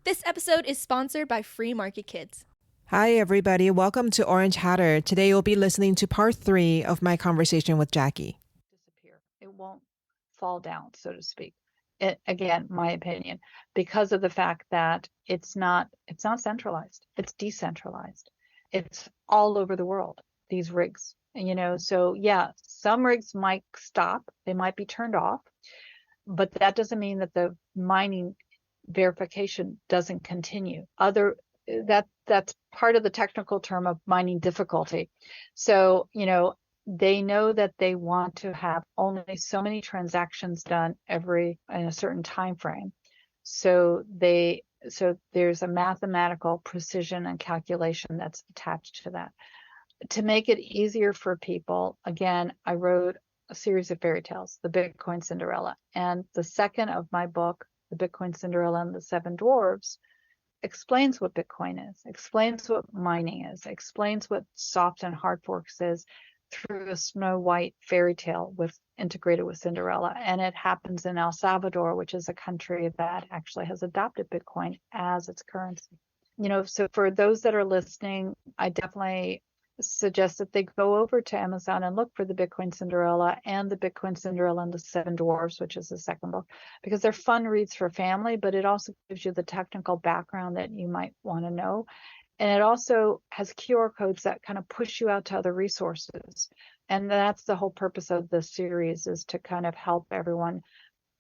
This episode is sponsored by Free Market Kids. Hi, everybody. Welcome to Orange Hatter. Today you'll be listening to part 3 of my conversation with Jacqui. Disappear. It won't fall down, so to speak. Again, my opinion, because of the fact that it's not centralized. It's decentralized. It's all over the world, these rigs. So yeah, some rigs might stop. They might be turned off, but that doesn't mean that the mining verification doesn't continue. That's part of the technical term of mining difficulty. So, they know that they want to have only so many transactions done in a certain time frame. So there's a mathematical precision and calculation that's attached to that. To make it easier for people, again, I wrote a series of fairy tales, the Bitcoin Cinderella, and the second of my book, the Bitcoin Cinderella and the Seven Dwarves, explains what Bitcoin is, explains what mining is, explains what soft and hard forks is through a Snow White fairy tale integrated with Cinderella. And it happens in El Salvador, which is a country that actually has adopted Bitcoin as its currency. So for those that are listening, I definitely suggest that they go over to Amazon and look for the Bitcoin Cinderella and the Bitcoin Cinderella and the Seven Dwarves, which is the second book, because they're fun reads for family, but it also gives you the technical background that you might want to know. And it also has QR codes that kind of push you out to other resources. And that's the whole purpose of this series, is to kind of help everyone,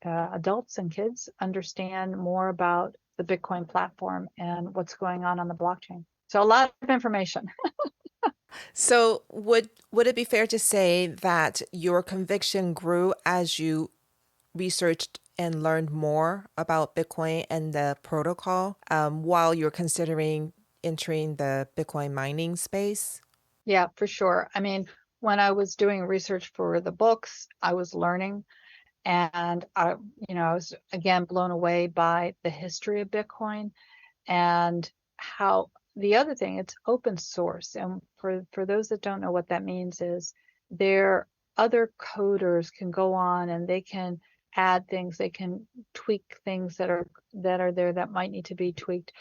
adults and kids, understand more about the Bitcoin platform and what's going on the blockchain. So a lot of information. So would it be fair to say that your conviction grew as you researched and learned more about Bitcoin and the protocol while you're considering entering the Bitcoin mining space? Yeah, for sure. I mean, when I was doing research for the books, I was learning, and I was again blown away by the history of Bitcoin and how the other thing, it's open source. And for those that don't know what that means, is there other coders can go on and they can add things, they can tweak things that are there that might need to be tweaked.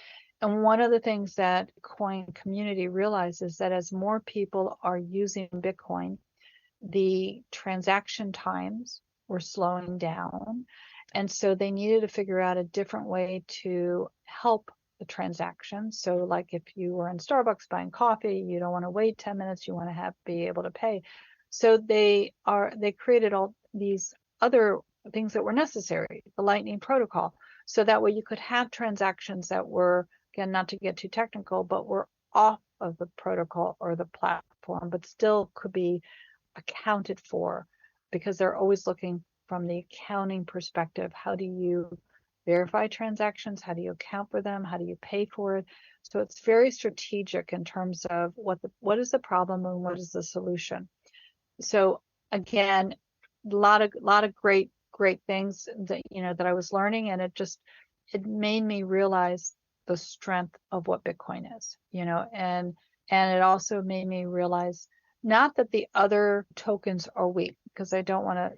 And one of the things that Bitcoin community realizes, that as more people are using Bitcoin, the transaction times were slowing down. And so they needed to figure out a different way to help the transaction. So like if you were in Starbucks buying coffee, you don't want to wait 10 minutes, you want to be able to pay. So they created all these other things that were necessary, the Lightning protocol. So that way you could have transactions that were, again, not to get too technical, but were off of the protocol or the platform, but still could be accounted for, because they're always looking from the accounting perspective. How do you verify transactions? How do you account for them? How do you pay for it? So it's very strategic in terms of what is the problem and what is the solution. So again, a lot of great things that I was learning, and it made me realize the strength of what Bitcoin is, and it also made me realize, not that the other tokens are weak, because I don't want to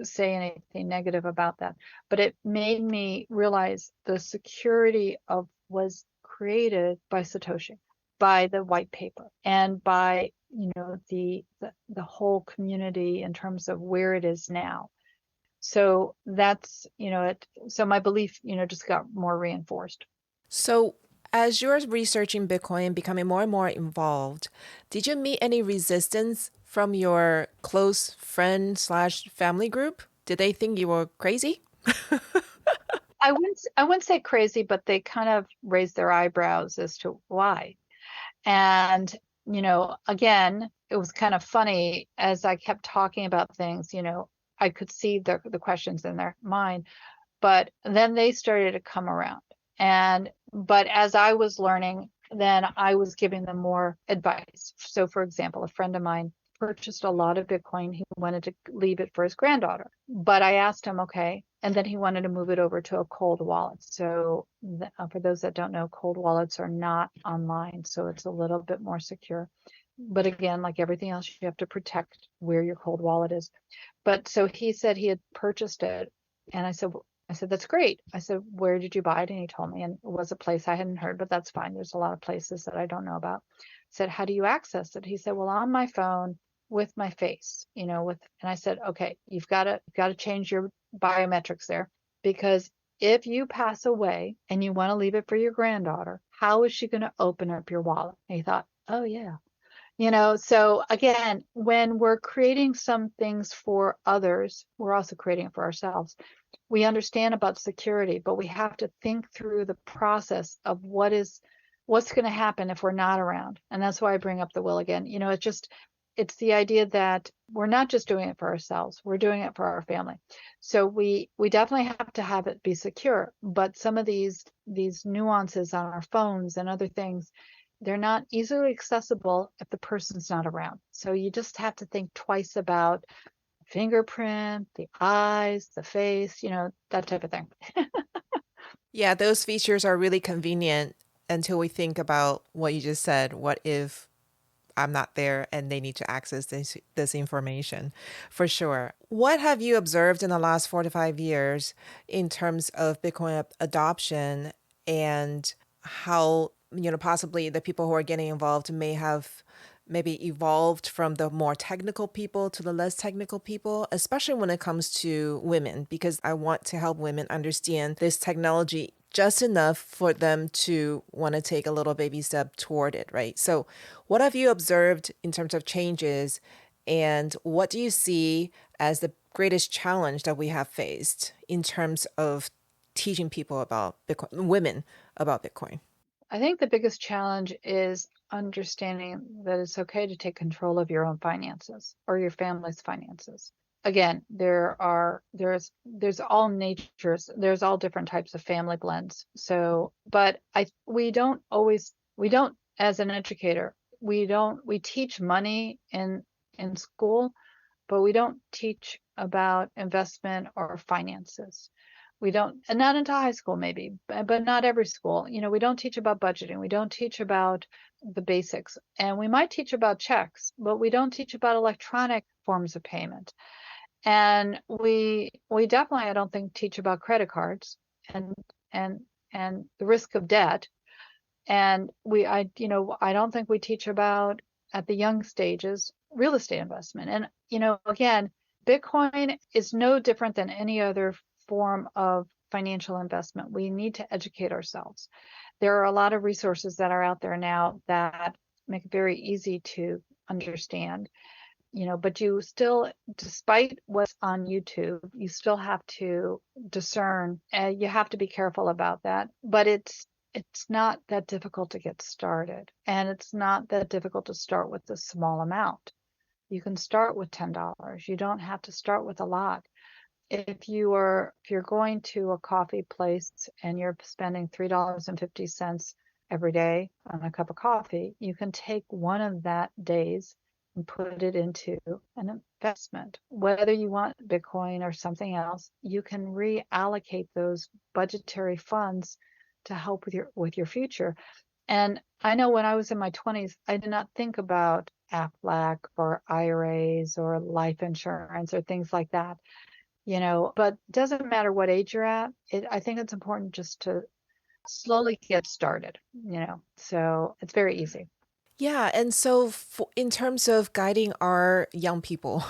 say anything negative about that, but it made me realize the security of was created by Satoshi, by the white paper, and by the whole community in terms of where it is now. So that's so my belief just got more reinforced. So as you're researching Bitcoin and becoming more and more involved, did you meet any resistance from your close friend slash family group? Did they think you were crazy? I wouldn't say crazy, but they kind of raised their eyebrows as to why. And again, it was kind of funny as I kept talking about things. I could see the questions in their mind, but then they started to come around. But as I was learning, then I was giving them more advice. So for example, a friend of mine purchased a lot of Bitcoin. He wanted to leave it for his granddaughter, but I asked him, okay. And then he wanted to move it over to a cold wallet. So for those that don't know, cold wallets are not online, so it's a little bit more secure. But again, like everything else, you have to protect where your cold wallet is. But so he said he had purchased it. And I said, I said, that's great. I said, where did you buy it? And he told me, and it was a place I hadn't heard, but that's fine. There's a lot of places that I don't know about. I said, how do you access it? He said, well, on my phone with my face, and I said, okay, you've got to change your biometrics there, because if you pass away and you want to leave it for your granddaughter, how is she going to open up your wallet? And he thought, oh yeah. So again, when we're creating some things for others, we're also creating it for ourselves. We understand about security, but we have to think through the process of what's going to happen if we're not around. And that's why I bring up the will again. It's the idea that we're not just doing it for ourselves, we're doing it for our family. So we definitely have to have it be secure, but some of these nuances on our phones and other things, they're not easily accessible if the person's not around. So you just have to think twice about fingerprint, the eyes, the face, that type of thing. Yeah, those features are really convenient until we think about what you just said. What if I'm not there and they need to access this information? For sure. What have you observed in the last 4 to 5 years in terms of Bitcoin adoption, and how, possibly the people who are getting involved may have maybe evolved from the more technical people to the less technical people, especially when it comes to women, because I want to help women understand this technology just enough for them to want to take a little baby step toward it, right? So, what have you observed in terms of changes, and what do you see as the greatest challenge that we have faced in terms of teaching people about Bitcoin, women about Bitcoin? I think the biggest challenge is understanding that it's okay to take control of your own finances or your family's finances. Again, there's all natures, there's all different types of family blends. So, but I we don't as an educator, we teach money in school, but we don't teach about investment or finances. We don't, and not into high school maybe, but not every school. We don't teach about budgeting. We don't teach about the basics. And we might teach about checks, but we don't teach about electronic forms of payment. And we definitely, I don't think, teach about credit cards and and and the risk of debt. And I don't think we teach about, at the young stages, real estate investment. And again, Bitcoin is no different than any other form of financial investment. We need to educate ourselves. There are a lot of resources that are out there now that make it very easy to understand. But you still, despite what's on YouTube, you still have to discern, and you have to be careful about that. But it's not that difficult to get started, and it's not that difficult to start with a small amount. You can start with $10. You don't have to start with a lot. If you're going to a coffee place and you're spending $3.50 every day on a cup of coffee, you can take one of that days and put it into an investment. Whether you want Bitcoin or something else, you can reallocate those budgetary funds to help with your future. And I know when I was in my 20s, I did not think about AFLAC or IRAs or life insurance or things like that. But it doesn't matter what age you're at. I think it's important just to slowly get started. So it's very easy. Yeah, and so in terms of guiding our young people,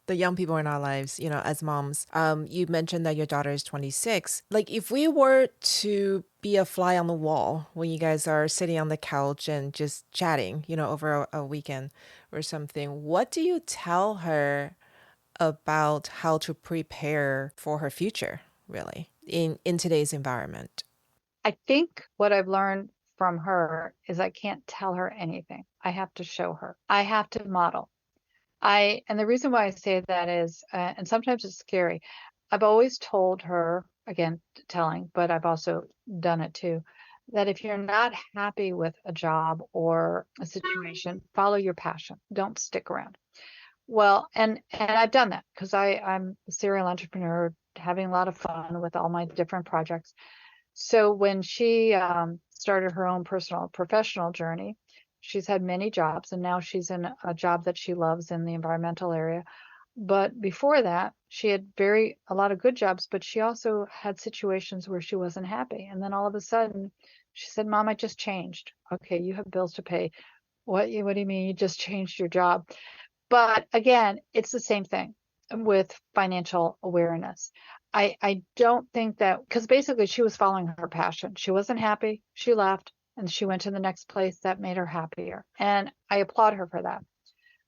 the young people in our lives, as moms, you mentioned that your daughter is 26. Like, if we were to be a fly on the wall when you guys are sitting on the couch and just chatting, over a weekend or something, what do you tell her about how to prepare for her future, really, in today's environment? I think what I've learned from her is I can't tell her anything. I have to show her. I have to model. And the reason why I say that is, and sometimes it's scary. I've always told her, again, telling, but I've also done it too, that if you're not happy with a job or a situation, follow your passion. Don't stick around. Well, and I've done that because I'm a serial entrepreneur, having a lot of fun with all my different projects. So when she started her own personal professional journey, she's had many jobs, and now she's in a job that she loves in the environmental area. But before that, she had a lot of good jobs, but she also had situations where she wasn't happy. And then all of a sudden, she said, Mom, I just changed. Okay, you have bills to pay. What do you mean you just changed your job? But again, it's the same thing with financial awareness. I don't think that, because basically she was following her passion. She wasn't happy. She left and she went to the next place that made her happier. And I applaud her for that.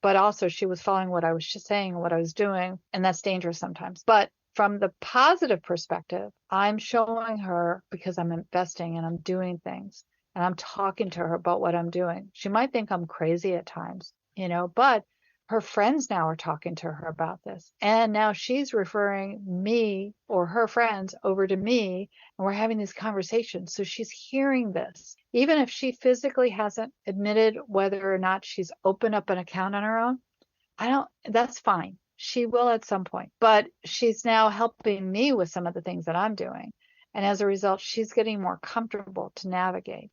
But also she was following what I was just saying, what I was doing, and that's dangerous sometimes. But from the positive perspective, I'm showing her because I'm investing and I'm doing things and I'm talking to her about what I'm doing. She might think I'm crazy at times, but her friends now are talking to her about this. And now she's referring me or her friends over to me, and we're having these conversations. So she's hearing this. Even if she physically hasn't admitted whether or not she's opened up an account on her own, that's fine. She will at some point, but she's now helping me with some of the things that I'm doing. And as a result, she's getting more comfortable to navigate.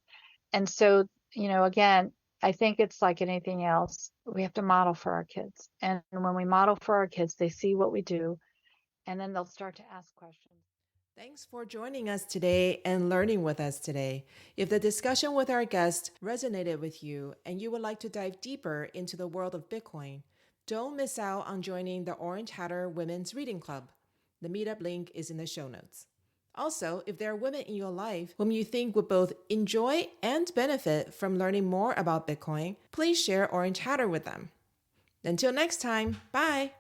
And so, again, I think it's like anything else. We have to model for our kids. And when we model for our kids, they see what we do, and then they'll start to ask questions. Thanks for joining us today and learning with us today. If the discussion with our guest resonated with you and you would like to dive deeper into the world of Bitcoin, don't miss out on joining the Orange Hatter Women's Reading Club. The meetup link is in the show notes. Also, if there are women in your life whom you think would both enjoy and benefit from learning more about Bitcoin, please share Orange Hatter with them. Until next time, bye!